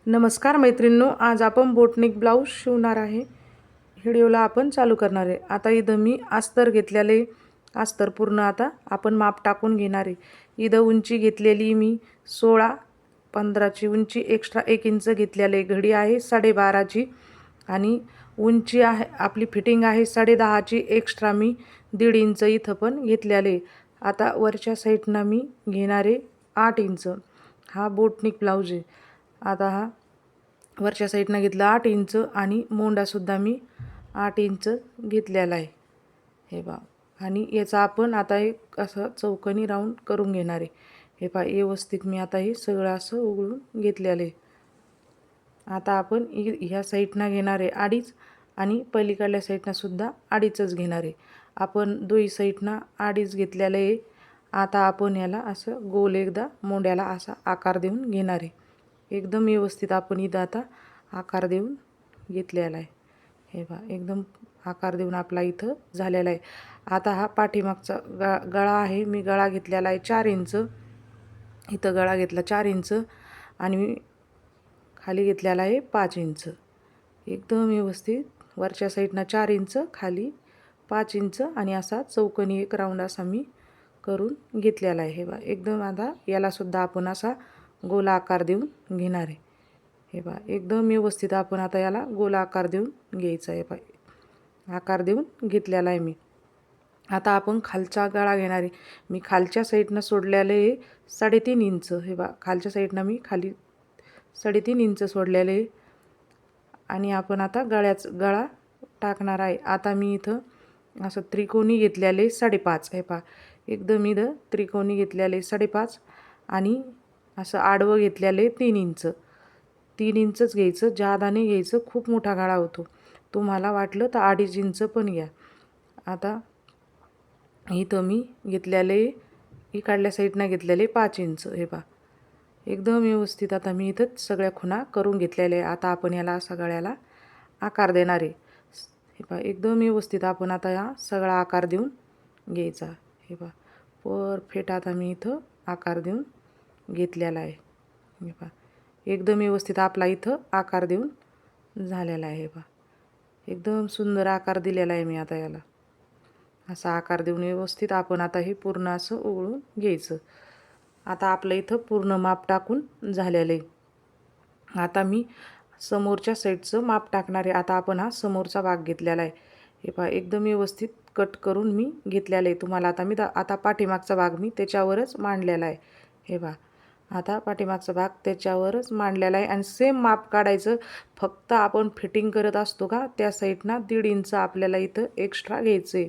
नमस्कार मैत्रिणींनो, आज आपण बोटनिक ब्लाऊज शिवणार आहे. व्हिडिओला आपण चालू करणार आहे. आता इथं मी अस्तर घेतलेले, अस्तर पूर्ण आता आपण माप टाकून घेणार आहे. इथं उंची घेतलेली मी 16, 15ची उंची एक्स्ट्रा 1 इंच घेतलेले. घडी आहे 12.5ची आणि उंची आहे आपली फिटिंग आहे 10.5ची. एक्स्ट्रा मी 1.5 इंच इथं पण घेतलेले. आता वरच्या साईडनं मी घेणार आहे 8 इंच. हा बोटनिक ब्लाऊज आहे. आता हा वरच्या साईडनं घेतला 8 इंच आणि मोंडासुद्धा मी 8 इंच घेतलेला आहे. हे पहा, आणि याचा आपण आता एक असं चौकोनी राऊंड करून घेणार आहे. हे पहा, व्यवस्थित मी आता हे सगळं असं उघडून घेतलेलं आहे. आता आपण ह्या साईडनं घेणार आहे 2.5 आणि पलीकडल्या साईडनं सुद्धा 2.5च घेणार आहे. आपण दोन्ही साईडनं 2.5 घेतलेलं आहे. आता आपण याला असं गोल एकदा मोंड्याला असा आकार देऊन घेणार आहे. एकदम व्यवस्थित आपण इथं आता आकार देऊन घेतलेला आहे. हे पहा, एकदम आकार देऊन आपला इथं झालेला आहे. आता हा पाठीमागचा गळा आहे. मी गळा घेतलेला आहे 4 इंच. इथं गळा घेतला 4 इंच आणि मी खाली घेतलेला आहे 5 इंच. एकदम व्यवस्थित वरच्या साईडनं 4 इंच, खाली 5 इंच आणि असा चौकोनी एक राऊंड असा मी करून घेतलेला आहे. हे बघा, एकदम आता यालासुद्धा आपण असा गोल आकार देऊन घेणार आहे. हे पहा, एकदम व्यवस्थित आपण आता याला गोल आकार देऊन घ्यायचा आहे. पहा, आकार देऊन घेतलेला आहे मी. आता आपण खालचा गळा घेणार आहे. मी खालच्या साईडनं सोडलेलं आहे 3.5 इंच. हे पहा, खालच्या साईडनं मी खाली 3.5 इंच सोडलेलं आहे आणि आपण आता गळा टाकणार आहे. आता मी इथं असं त्रिकोणी घेतलेले 5.5. हे पहा, एकदम इथं त्रिकोणी घेतलेले 5.5 आणि असं आडवं घेतलेले 3 इंच. 3 इंचच घ्यायचं, जादा नाही घ्यायचं, खूप मोठा गळा होतो. तुम्हाला वाटलं तर 2.5 इंच पण घ्या. आता इथं मी घेतलेले इकडल्या साईडनं घेतलेले 5 इंच. हे पहा, एकदम व्यवस्थित आता मी इथं सगळ्या खुणा करून घेतलेल्या आहे. आता आपण याला असा गळ्याला आकार देणार आहे. हे पहा, एकदम व्यवस्थित आपण आता हा सगळा आकार देऊन घ्यायचा. हे पहा, परफेक्ट आता मी इथं आकार देऊन घेतलेला आहे. हे पहा, एकदम व्यवस्थित आपला इथं आकार देऊन झालेला आहे. हे पहा, एकदम सुंदर आकार दिलेला आहे मी आता याला. असा आकार देऊन व्यवस्थित आपण आता हे पूर्ण असं उघडून घ्यायचं. आता आपलं इथं पूर्ण माप टाकून झालेलं आहे. आता मी समोरच्या साईडचं माप टाकणार आहे. आता आपण हा समोरचा भाग घेतलेला आहे. हे पहा, एकदम व्यवस्थित कट करून मी घेतलेलं आहे. तुम्हाला आता मी आता पाठीमागचा भाग मी त्याच्यावरच मांडलेला आहे. हे पहा, आता पाठीमागचा भाग त्याच्यावरच मांडलेला आहे आणि सेम माप काढायचं. फक्त आपण फिटिंग करत असतो का त्या साईडनं 1.5 इंच आपल्याला इथं एक्स्ट्रा घ्यायचं आहे.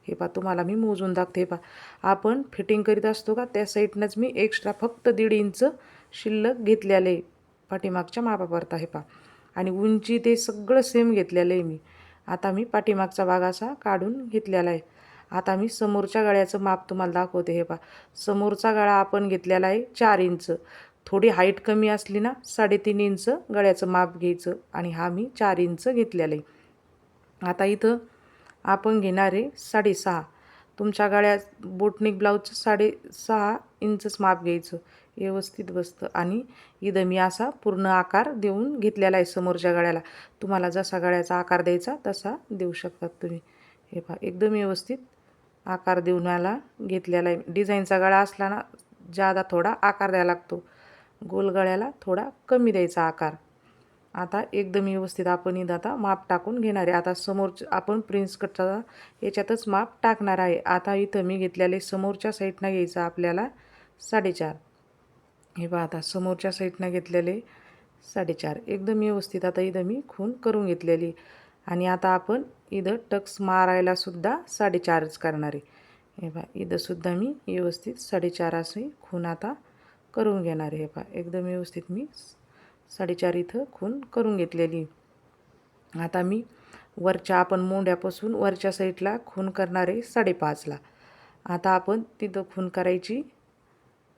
हे पहा, तुम्हाला मी मोजून दाखते. हे पहा, आपण फिटिंग करीत असतो का त्या साईडनंच मी एक्स्ट्रा फक्त 1.5 इंच शिल्लक घेतलेलं आहे पाठीमागच्या मापापरता. हे पहा, आणि उंची ते सगळं सेम घेतलेलं आहे मी. आता मी पाठीमागचा भाग असा काढून घेतलेला आहे. आता मी समोरच्या गळ्याचं माप तुम्हाला दाखवते. हे पहा, समोरचा गळा आपण घेतलेला आहे 4 इंच. थोडी हाईट कमी असली ना 3.5 इंच गळ्याचं माप घ्यायचं आणि हा मी 4 इंच घेतलेला आहे. आता इथं आपण घेणार आहे 6.5. तुमच्या गळ्यात बोटनिक ब्लाऊजचं 6.5 इंचच माप घ्यायचं, व्यवस्थित बसतं. आणि इथं मी असा पूर्ण आकार देऊन घेतलेला आहे समोरच्या गळ्याला. तुम्हाला जसा गळ्याचा आकार द्यायचा तसा देऊ शकतात तुम्ही. हे पहा, एकदम व्यवस्थित आकार देऊन याला घेतलेला आहे. डिझाईनचा गळा असला ना जादा थोडा आकार द्यायला लागतो, गोल गळ्याला थोडा कमी द्यायचा आकार. आता एकदम व्यवस्थित आपण इथं आता माप टाकून घेणार आहे. आता समोरचं आपण प्रिन्स कटचा याच्यातच माप टाकणार आहे. आता इथं मी घेतलेले समोरच्या साईडनं घ्यायचं आपल्याला 4.5. हे पहा, आता समोरच्या साईडनं घेतलेले 4.5. एकदम व्यवस्थित आता इथं मी खूण करून घेतलेली आणि आता आपण इथं टक्स मारायला सुद्धा 4.5च करणार आहे. हे पहा, इथं सुद्धा मी व्यवस्थित 4.5 असे खूण आता करून घेणार आहे. हे पहा, एकदम व्यवस्थित मी 4.5 इथं खूण करून घेतलेली. आता मी वरच्या आपण मोंड्यापासून वरच्या साईडला खूण करणार आहे 5.5ला. आता आपण तिथं खूण करायची.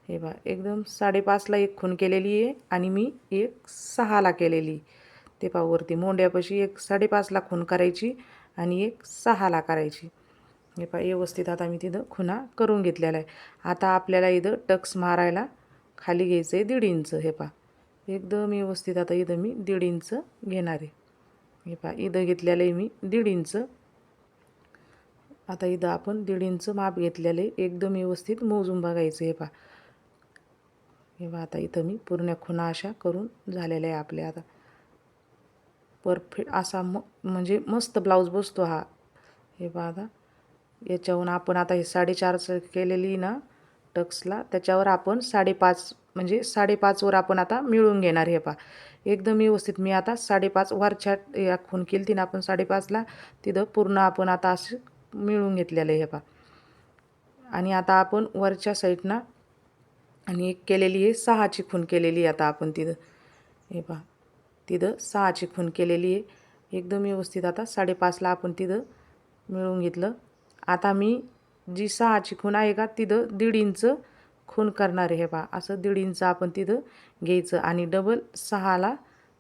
हे पहा, एकदम 5.5ला एक खूण केलेली आहे आणि मी एक 6ला केलेली. ते पहा, वरती मोंड्यापाशी एक 5.5ला खूण करायची आणि एक 6ला करायची. हे पहा, व्यवस्थित आता मी तिथं खुणा करून घेतलेला आहे. आता आपल्याला इथं टक्स मारायला खाली घ्यायचं आहे 1.5 इंच. हे पहा, एकदम व्यवस्थित आता इथं मी 1.5 इंच घेणार आहे. हे पहा इथं घेतलेलं आहे मी 1.5 इंच. आता इथं आपण 1.5 इंच माप घेतलेलं आहे. एकदम व्यवस्थित मोजून बघायचं. हे पहा, हे पहा आता इथं मी पूर्ण खुणा अशा करून झालेल्या आहे आपल्या. आता परफेक्ट असा म्हणजे मस्त ब्लाऊज बसतो हा. हे पहा आता याच्याहून आपण आता हे 4.5 केलेली ना टक्सला, त्याच्यावर आपण 5.5 म्हणजे 5.5 वर आपण आता मिळून घेणार. हे पहा एकदम व्यवस्थित मी आता 5.5 वरच्या या खून केली ती ना आपण 5.5ला, तिथं पूर्ण आपण आता असं मिळून घेतलेलं आहे. हे पहा आणि आता आपण वरच्या साईडनं आणि एक केलेली आहे 6ची खून केलेली आहे आता आपण तिथं. हे पहा तिथं 6ची खून केलेली आहे. एकदम व्यवस्थित आता 5.5ला आपण तिथं मिळवून घेतलं. आता मी जी 6ची खूण आहे का तिथं 1.5 इंच खूण करणार आहे. हे पहा असं 1.5 इंच आपण तिथं घ्यायचं आणि डबल 6ला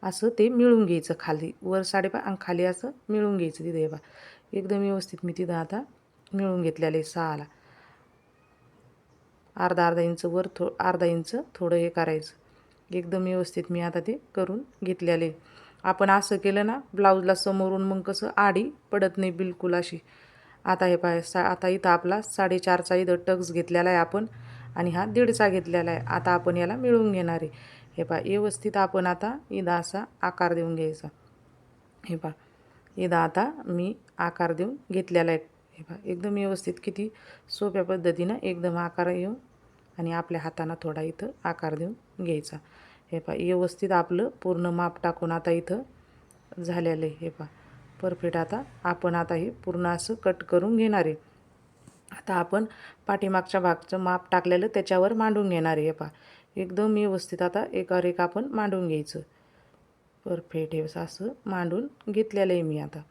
असं ते मिळून घ्यायचं. खाली वर 5.5 आणि खाली असं मिळून घ्यायचं तिथं. हे पहा एकदम व्यवस्थित मी तिथं आता मिळून घेतलेलं आहे 6ला. अर्धा इंच वर अर्धा इंच थोडं हे करायचं. एकदम व्यवस्थित मी आता ते करून घेतलेले. आपण असं केलं ना ब्लाऊजला समोरून मग कसं आडी पडत नाही बिलकुल अशी. आता हे पहा आता इथं आपला 4.5चा इथं टक्स घेतलेला आहे आपण आणि हा 1.5चा घेतलेला आहे. आता आपण याला मिळवून घेणार आहे. हे पहा व्यवस्थित आपण आता इथं असा आकार देऊन घ्यायचा. हे पहा इथं आता मी आकार देऊन घेतलेला आहे. हे पहा एकदम व्यवस्थित किती सोप्या पद्धतीनं एकदम आकार येऊन आणि आपल्या हातानं थोडा इथं आकार देऊन घ्यायचा. हे पहा व्यवस्थित आपलं पूर्ण माप टाकून आता इथं झालेलं आहे. हे पहा परफेक्ट. आता आपण आता हे पूर्ण असं कट करून घेणार आहे. आता आपण पाठीमागच्या भागचं माप टाकलेलं त्याच्यावर मांडून घेणार आहे. हे पहा एकदम व्यवस्थित आता एकावर एक आपण मांडून घ्यायचं. परफेक्ट. हे असं मांडून घेतलेलं आहे मी. आता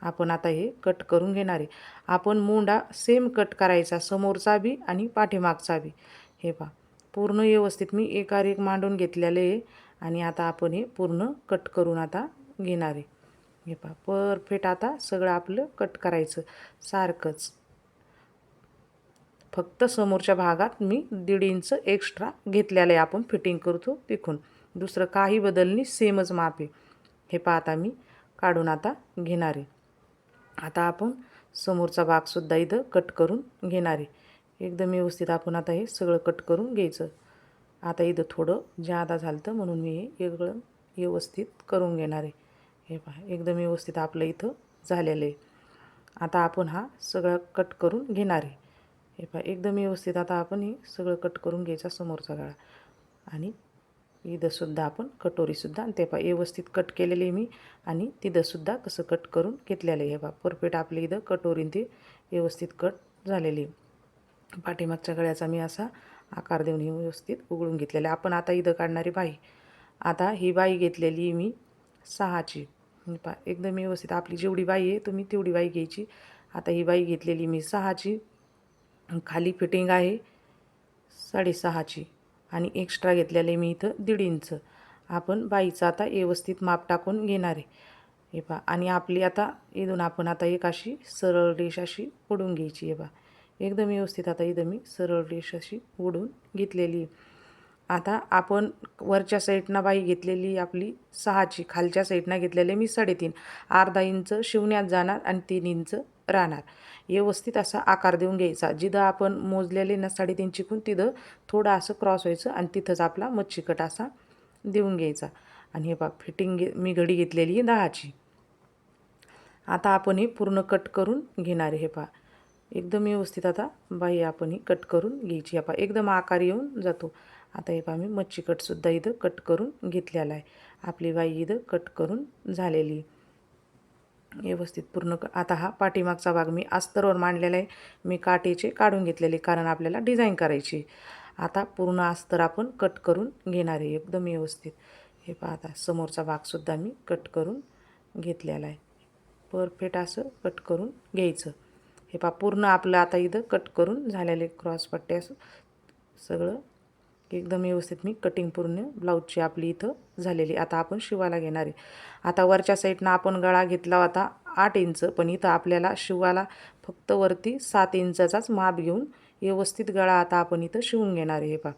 आपण आता हे कट करून घेणार आहे. आपण मुंडा सेम कट करायचा, समोरचा बी आणि पाठीमागचा बी. हे पहा पूर्ण व्यवस्थित मी एकावर एक मांडून घेतलेलं आहे आणि आता आपण हे पूर्ण कट करून आता घेणार आहे. हे पहा परफेक्ट. आता सगळं आपलं कट करायचं सारखंच. फक्त समोरच्या भागात मी 1.5 इंच एक्स्ट्रा घेतलेलं आहे. आपण फिटिंग करतो तिथून दुसरं काही बदल नाही, सेमच माप आहे. हे पहा आता मी काढून आता घेणार आहे. आता आपण समोरचा भागसुद्धा इथं कट करून घेणार आहे. एकदम व्यवस्थित आपण आता हे सगळं कट करून घ्यायचं. आता इथं थोडं जादा झालं होतं म्हणून मी हे वेगळं व्यवस्थित करून घेणार आहे. हे पहा एकदम व्यवस्थित आपलं इथं झालेलं आहे. आता आपण हा सगळं कट करून घेणार आहे. हे पहा एकदम व्यवस्थित आता आपण हे सगळं कट करून घ्यायचा समोरचा गळा आणि इथंसुद्धा आपण कटोरीसुद्धा आणि ते पहा व्यवस्थित कट केलेले मी आणि तिथंसुद्धा कसं कट करून घेतलेलं आहे. हे पहा परफेक्ट आपले इथं कटोरीन ते व्यवस्थित कट झालेली. पाठीमागच्या गळ्याचा मी असा आकार देऊन हे व्यवस्थित उघडून घेतलेलं आहे. आपण आता इथं काढणारी बाई. आता ही बाई घेतलेली मी 6ची. पहा एकदम व्यवस्थित आपली जेवढी बाई आहे तुम्ही तेवढी बाई घ्यायची. आता ही बाई घेतलेली मी 6ची. खाली फिटिंग आहे 6.5ची आणि एक्स्ट्रा घेतलेले मी इथं 1.5 इंच. आपण बाईचं आता व्यवस्थित माप टाकून घेणार आहे. हे पहा आणि आपली आता इथून आपण आता एक अशी सरळ रेष अशी ओढून घ्यायची. हे पहा एकदम व्यवस्थित आता इथं मी सरळ रेष अशी ओढून घेतलेली आहे. आता आपण वरच्या साईडनं बाई घेतलेली आपली 6ची, खालच्या साईडनं घेतलेले मी 3.5. अर्धा इंच शिवण्यात जाणार आणि 3 इंच राहणार. व्यवस्थित असा आकार देऊन घ्यायचा. जिथं आपण मोजलेले ना 3.5ची खूण तिथं थोडं असं क्रॉस व्हायचं आणि तिथंच आपला मच्छी कट असा देऊन घ्यायचा. आणि हे पहा फिटिंग मी घडी घेतलेली 10ची. आता आपण हे पूर्ण कट करून घेणार आहे. हे पहा एकदम व्यवस्थित आता बाई आपण ही कट करून घ्यायची. हे पहा एकदम आकार येऊन जातो. आता हे पहा मी मच्छी कटसुद्धा इथं कट करून घेतलेला आहे. आपली बाई इथं कट करून झालेली व्यवस्थित पूर्ण. आता हा पाठीमागचा भाग मी अस्तरवर मांडलेला आहे. मी काटेचे काढून घेतलेले कारण आपल्याला डिझाईन करायची. आता पूर्ण अस्तर आपण कट करून घेणार आहे एकदम व्यवस्थित. हे पहा आता समोरचा भागसुद्धा मी कट करून घेतलेला आहे. परफेक्ट असं कट करून घ्यायचं. हे पहा पूर्ण आपलं आता इथं कट करून झालेले क्रॉस पट्टे असं सगळं एकदम व्यवस्थित मी कटिंग पूर्ण ब्लाऊजची आपली इथं झालेली. आता आपण शिवायला घेणार आहे. आता वरच्या साईडनं आपण गळा घेतला होता 8 इंच, पण इथं आपल्याला शिवायला फक्त वरती 7 इंचाचाच माप घेऊन व्यवस्थित गळा आता आपण इथं शिवून घेणार आहे. हे पहा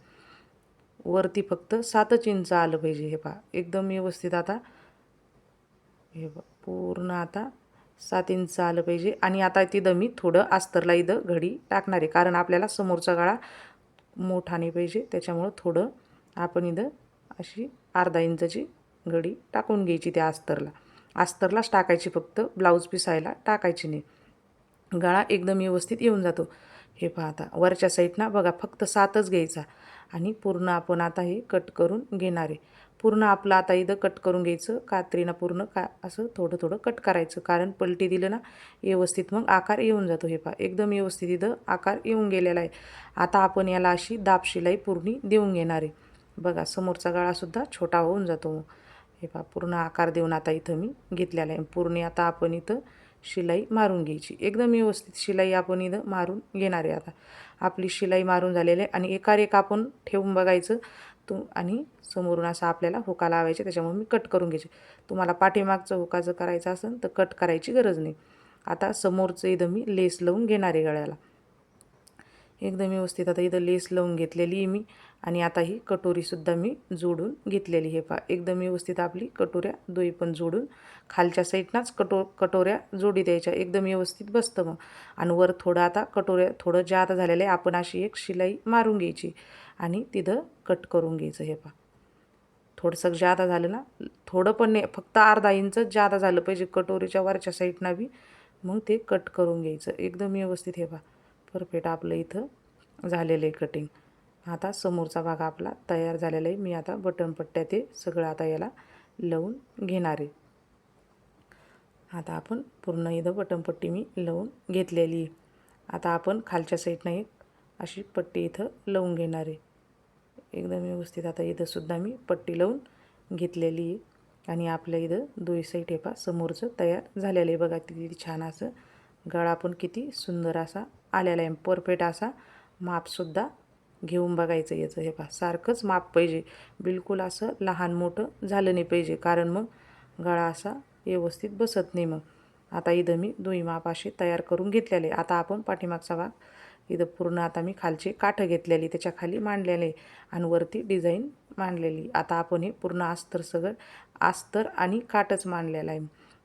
वरती फक्त 7 इंच आलं पाहिजे. हे पहा एकदम व्यवस्थित आता हे पूर्ण आता 7 इंच आलं पाहिजे. आणि आता तिथं मी थोडं अस्तरला इथं घडी टाकणार आहे, कारण आपल्याला समोरचा गळा मोठा नाही पाहिजे. त्याच्यामुळं थोडं आपण इथं अशी अर्धा इंचाची घडी टाकून घ्यायची त्या अस्तरलाच टाकायची, फक्त ब्लाऊज पिसायला टाकायची नाही. गळा एकदम व्यवस्थित येऊन जातो. हे पहा आता वरच्या साईडना बघा फक्त 7च घ्यायचा आणि पूर्ण आपण आता हे कट करून घेणार आहे. पूर्ण आपलं आता इथं कट करून घ्यायचं कात्रीनं, पूर्ण असं थोडं थोडं कट करायचं, कारण पलटी दिलं ना व्यवस्थित मग आकार येऊन जातो. हे पहा एकदम व्यवस्थित इथं आकार येऊन गेलेला आहे. आता आपण याला अशी दाब शिलाई पूर्ण देऊन घेणार आहे. बघा समोरचा गळासुद्धा छोटा होऊन जातो. मग हे पहा पूर्ण आकार देऊन आता इथं मी घेतलेला आहे. पूर्ण आता आपण इथं शिलाई मारून घ्यायची. एकदम व्यवस्थित शिलाई आपण इथं मारून घेणार आहे. आता आपली शिलाई मारून झालेली आहे आणि एकावर एक आपण ठेवून बघायचं आणि समोरून असं आपल्याला हुका लावायचे. त्याच्यामुळे मी कट करून घ्यायचे. तुम्हाला पाठीमागचं हुका जर करायचं असेल तर कट करायची गरज नाही. आता समोरचं इथं मी लेस लावून घेणार आहे गळ्याला. एकदम व्यवस्थित आता इथं लेस लावून घेतलेली आहे मी. आणि आता ही कटोरीसुद्धा मी जोडून घेतलेली. हे पहा एकदम व्यवस्थित आपली कटोऱ्या दोई पण जोडून खालच्या साईडनाच कटोऱ्या जोडी द्यायच्या. एकदम व्यवस्थित बसतं मग. आणि वर थोडं आता कटोऱ्या थोडं जादा झालेलं आहे, आपण अशी एक शिलाई मारून घ्यायची आणि तिथं कट करून घ्यायचं. हे पहा थोडंसं जादा झालं ना, थोडं पण नाही, फक्त अर्धा इंचच जादा झालं पाहिजे कटोरीच्या वरच्या साईडना बी, मग ते कट करून घ्यायचं एकदम व्यवस्थित. हे पहा परफेक्ट आपलं इथं झालेलं आहे कटिंग. आता समोरचा भाग आपला तयार झालेला आहे. मी आता बटनपट्ट्या ते सगळं आता याला लावून घेणार आहे. आता आपण पूर्ण इथं बटनपट्टी मी लावून घेतलेली आहे. आता आपण खालच्या साईडनं एक अशी पट्टी इथं लावून घेणार आहे. एकदम व्यवस्थित आता इथंसुद्धा मी पट्टी लावून घेतलेली आहे. आणि आपल्या इथं दोन्ही साईड हे पहा समोरचं तयार झालेलं आहे. बघा किती छान असं गळा पण किती सुंदर असा आलेला आहे. परफेक्ट असा मापसुद्धा घेऊन बघायचं याचं. हे पहा सारखंच माप पाहिजे, बिलकुल असं लहान मोठं झालं नाही पाहिजे, कारण मग गळा असा व्यवस्थित बसत नाही. मग आता इथं मी दोन्ही माप असे तयार करून घेतलेले. आता आपण पाठीमागचा भाग इथं पूर्ण आता मी खालची काठं घेतलेली, त्याच्या खाली मांडलेले आणि वरती डिझाईन मांडलेली. आता आपण हे पूर्ण अस्तर आणि काठच मांडलेलं आहे.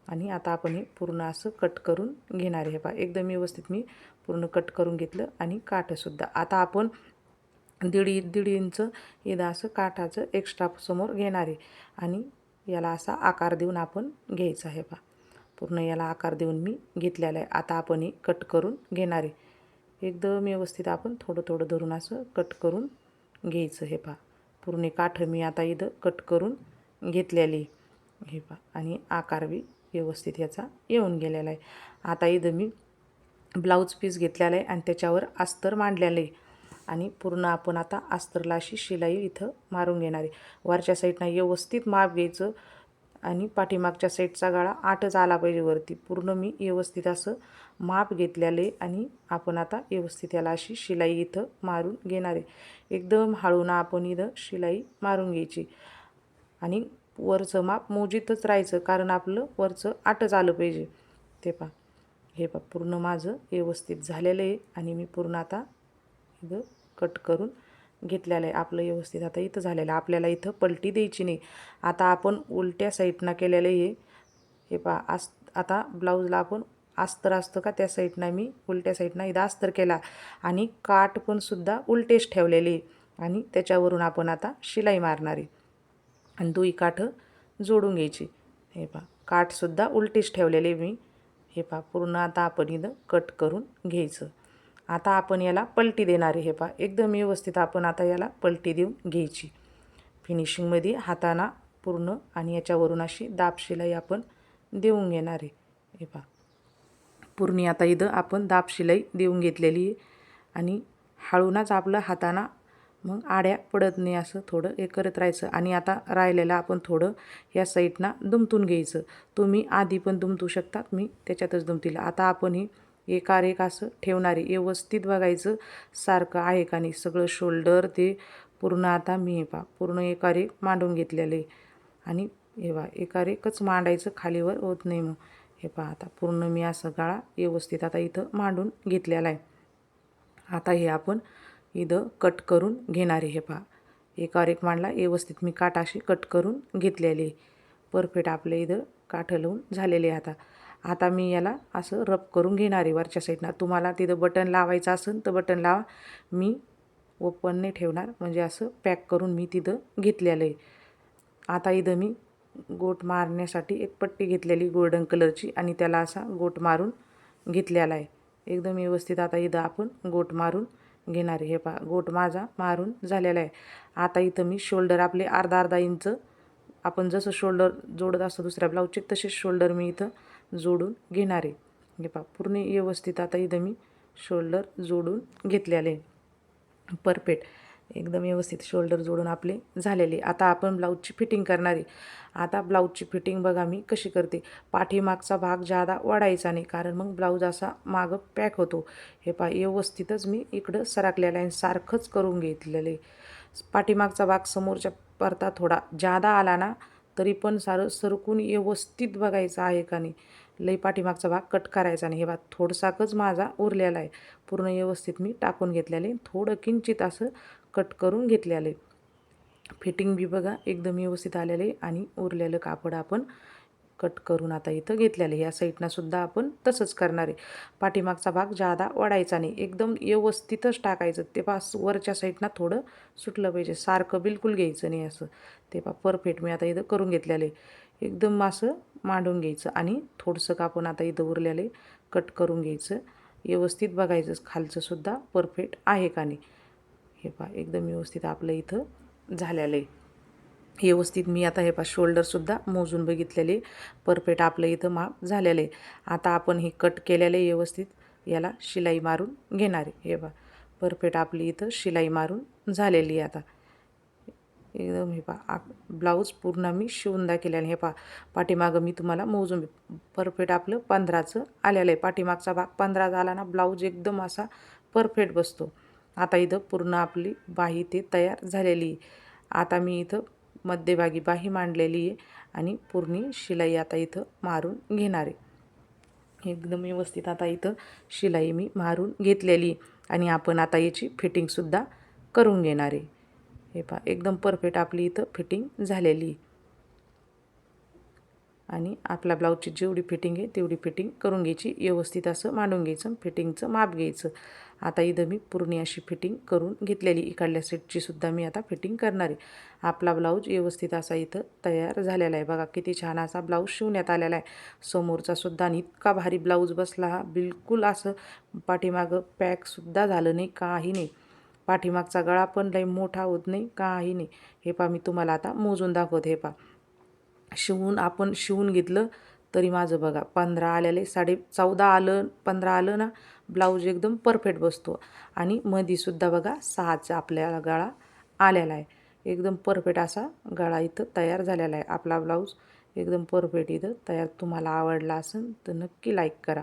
आणि आता आपण हे पूर्ण असं कट करून घेणार आहे. पहा एकदम व्यवस्थित मी पूर्ण कट करून घेतलं आणि काठंसुद्धा. आता आपण दीड इंच इथं असं काठाचं एक्स्ट्रा समोर घेणार आहे आणि याला असा आकार देऊन आपण घ्यायचा आहे. पहा पूर्ण याला आकार देऊन मी घेतलेला आहे. आता आपण हे कट करून घेणार आहे. एकदम व्यवस्थित आपण थोडं थोडं धरून असं कट करून घ्यायचं. हे पहा पूर्ण काठं मी आता इथं कट करून घेतलेली. हे पहा आणि आकार बी व्यवस्थित याचा येऊन गेलेला आहे. आता इथं मी ब्लाऊज पीस घेतलेला आहे आणि त्याच्यावर अस्तर मांडलेलं आहे. आणि पूर्ण आपण आता अस्तरला अशी शिलाई इथं मारून घेणार आहे. वरच्या साईडनं व्यवस्थित माप घ्यायचं आणि पाठीमागच्या साईडचा गळा 8च आला पाहिजे वरती. पूर्ण मी व्यवस्थित असं माप घेतलेलं आहे आणि आपण आता व्यवस्थित याला अशी शिलाई इथं मारून घेणार आहे. एकदम हळून आपण इथं शिलाई मारून घ्यायची आणि वरचं माप मोजीतच राहायचं, कारण आपलं वरचं 8च आलं पाहिजे. ते पहा हे पहा पूर्ण माझं व्यवस्थित झालेलं आहे आणि मी पूर्ण आता इथं कट करून घेतलेलं आहे. आपलं व्यवस्थित आता इथं झालेलं आहे. आपल्याला इथं पलटी द्यायची नाही. आता आपण उलट्या साईडनं केलेलं आहे. हे पहा आता ब्लाऊजला आपण अस्तर असतं का त्या साईडनं मी उलट्या साईडनं इथं अस्तर केला आणि काठ पण सुद्धा उलटेच ठेवलेले आणि त्याच्यावरून आपण आता शिलाई मारणार आहे आणि दोई काठं जोडून घ्यायची. हे पहा काठसुद्धा उलटीच ठेवलेले मी. हे पहा पूर्ण आता आपण इथं कट करून घ्यायचं. आता आपण याला पलटी देणार आहे. हे पहा एकदम व्यवस्थित आपण आता याला पलटी देऊन घ्यायची. फिनिशिंगमध्ये हाताना पूर्ण आणि याच्यावरून अशी दाब शिलाई आपण देऊन घेणार आहे. हे पहा पूर्ण आता इथं आपण दाब शिलाई देऊन घेतलेली आहे आणि हळूनच आपलं हाताना मग आड्या पडत नाही असं थोडं हे करत राहायचं. आणि आता राहिलेलं आपण थोडं या साईडना दुमतून घ्यायचं. तुम्ही आधी पण दुमतू शकतात, मी त्याच्यातच दुमतील. आता आपण हे एकार एक असं ठेवणारे व्यवस्थित बघायचं सारखं आहे का नाही सगळं शोल्डर ते पूर्ण. आता मी हे पहा पूर्ण एकार एक मांडून घेतलेलं आहे आणि हे पहा एकार एकच मांडायचं, खालीवर होत नाही. मग हे पहा आता पूर्ण मी असं गळा व्यवस्थित आता इथं मांडून घेतलेला आहे. आता हे आपण इथं कट करून घेणार आहे. हे पहा एकावर एक मांडला, व्यवस्थित मी काठ अशी कट करून घेतलेली. परफेक्ट आपल्या इथं काठं लावून झालेले आता. आता मी याला असं रब करून घेणार आहे वरच्या साईडनं. तुम्हाला तिथं बटन लावायचं असेल तर बटन लावा. मी ओपन नाही ठेवणार, म्हणजे असं पॅक करून मी तिथं घेतलेलं आहे. आता इथं मी गोट मारण्यासाठी एक पट्टी घेतलेली गोल्डन कलरची आणि त्याला असा गोट मारून घेतलेला आहे. एकदम व्यवस्थित आता इथं आपण गोट मारून घेणार आहे. हे पहा, गोट माझा मारून झालेला आहे. आता इथं मी शोल्डर आपले अर्धा इंच, आपण जसं शोल्डर जोडत असतो दुसऱ्या ब्लाऊजचे तसेच शोल्डर मी इथं जोडून घेणार आहे. हे पहा, पूर्ण व्यवस्थित आता इथं मी शोल्डर जोडून घेतलेले आहे. परफेक्ट एकदम व्यवस्थित शोल्डर जोडून आपले झालेले. आता आपण ब्लाऊजची फिटिंग करणार आहे. आता ब्लाऊजची फिटिंग बघा मी कशी करते. पाठीमागचा भाग जादा वाढायचा नाही, कारण मग ब्लाऊज असा मागं पॅक होतो. हे पहा, व्यवस्थितच मी इकडं सरकलेलं आहे, सारखंच करून घेतलेलं आहे. पाठीमागचा भाग समोरच्या परता थोडा जादा आला ना तरी पण सारं सरकून व्यवस्थित बघायचं आहे का नाही. लई पाठीमागचा भाग कट करायचा नाही. हे बघा, थोडसाकच माझा उरलेला आहे. पूर्ण व्यवस्थित मी टाकून घेतलेले, थोडं किंचित असं कट करून घेतलेलं आहे. फिटिंग बी बघा एकदम व्यवस्थित आलेलं आहे आणि उरलेलं कापड आपण कट करून आता इथं घेतलेलं आहे. या साईडनं सुद्धा आपण तसंच करणार आहे. पाठीमागचा भाग जादा वाढायचा नाही, एकदम व्यवस्थितच टाकायचं. ते पास वरच्या साईडनं थोडं सुटलं पाहिजे, सारखं बिलकुल घ्यायचं नाही असं. ते पा परफेक्ट मी आता इथं करून घेतलेलं आहे. एकदम असं मांडून घ्यायचं आणि थोडंसं कापून आता इथं उरलेलं आहे कट करून घ्यायचं. व्यवस्थित बघायचं खालचं सुद्धा परफेक्ट आहे का नाही. हे पहा, एकदम व्यवस्थित आपलं इथं झालेलं आहे. व्यवस्थित मी आता हे पहा शोल्डरसुद्धा मोजून बघितलेले, परफेक्ट आपलं इथं माप झालेलं आहे. आता आपण हे कट केलेलं आहे व्यवस्थित, याला शिलाई मारून घेणार आहे. हे पहा, परफेक्ट आपली इथं शिलाई मारून झालेली आहे. आता एकदम हे पहा ब्लाऊज पूर्ण मी शिवून दाखवल्याने. हे पहा, पाठीमागं मी तुम्हाला मोजून परफेक्ट आपलं 15चं आलेलं आहे. पाठीमागचा भाग 15 झाला ना, ब्लाऊज एकदम असा परफेक्ट बसतो. आता इथं पूर्ण आपली बाही ते तयार झालेली आहे. आता मी इथं मध्यभागी बाही मांडलेली आहे आणि पूर्ण शिलाई आता इथं मारून घेणार आहे. एकदम व्यवस्थित आता इथं शिलाई मी मारून घेतलेली आणि आपण आता याची फिटिंगसुद्धा करून घेणार आहे. हे पहा, एकदम परफेक्ट आपली इथं फिटिंग झालेली आणि आपल्या ब्लाऊजची जेवढी फिटिंग आहे तेवढी फिटिंग करून घ्यायची. व्यवस्थित असं मांडून घ्यायचं, फिटिंगचं माप घ्यायचं. आता इथं मी पूर्ण अशी फिटिंग करून घेतलेली. इकडल्या सेटची सुद्धा मी आता फिटिंग करणार आहे. आपला ब्लाऊज व्यवस्थित असा इथं तयार झालेला आहे. बघा किती छान असा ब्लाऊज शिवण्यात आलेला आहे. समोरचा सुद्धा आणि इतका भारी ब्लाऊज बसला हा. बिलकुल असं पाठीमागं पॅकसुद्धा झालं नाही, काही नाही. पाठीमागचा गळा पण लई मोठा होत नाही, काही नाही. हे पहा, मी तुम्हाला आता मोजून दाखवते. हे पहा, आपण शिवून घेतलं तरी माझं बघा 15 आलेले, 14.5 आलं, 15 आलं ना, ब्लाऊज एकदम परफेक्ट बसतो. आणि मधीसुद्धा बघा 6चा आपल्याला गळा आलेला आहे. एकदम परफेक्ट असा गळा इथं तयार झालेला आहे. आपला ब्लाऊज एकदम परफेक्ट इथं तयार. तुम्हाला आवडला असेल तर नक्की लाईक करा.